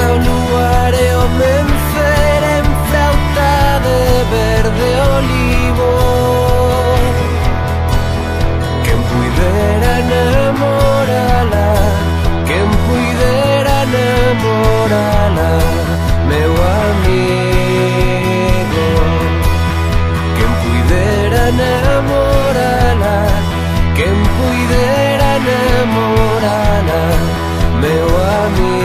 o luare o mencer enfrauta de verde olivo. Quen puidera enamorala, quen puidera enamorala, meu amigo. Quen puidera enamorala, quen puidera enamorala, meu amigo.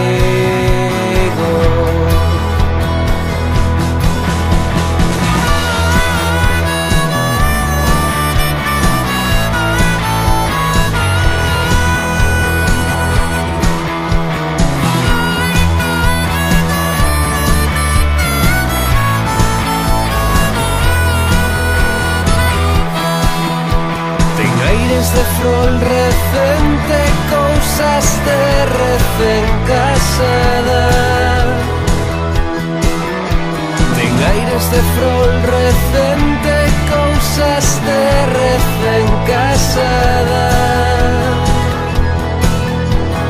De flor recente, cousas de recén casada. Ten aires de flor recente, cousas de recén casada.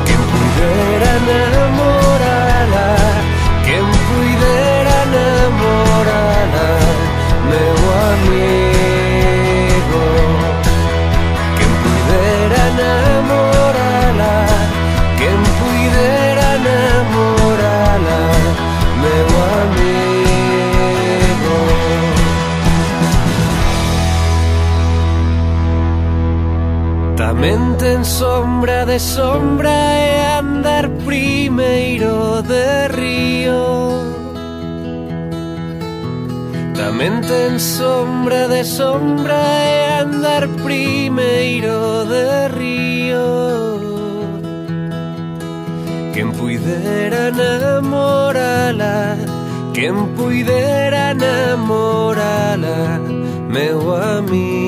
Quen puidera enamorala, quen puidera enamorala, meu amigo. Enamorala, quen puidera enamorala, meu amigo. Tamén ten sombra de sombra e andar primeiro de río. Tamén ten sombra de sombra e andar primeiro de río. Quen puidera enamorala, quen puidera enamorala, meu amigo.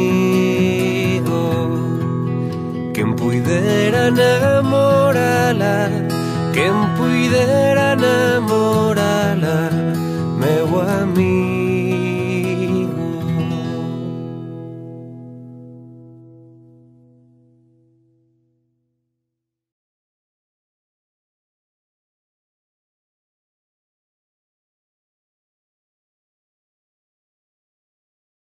Quen puidera enamorala, quen puidera enamorala,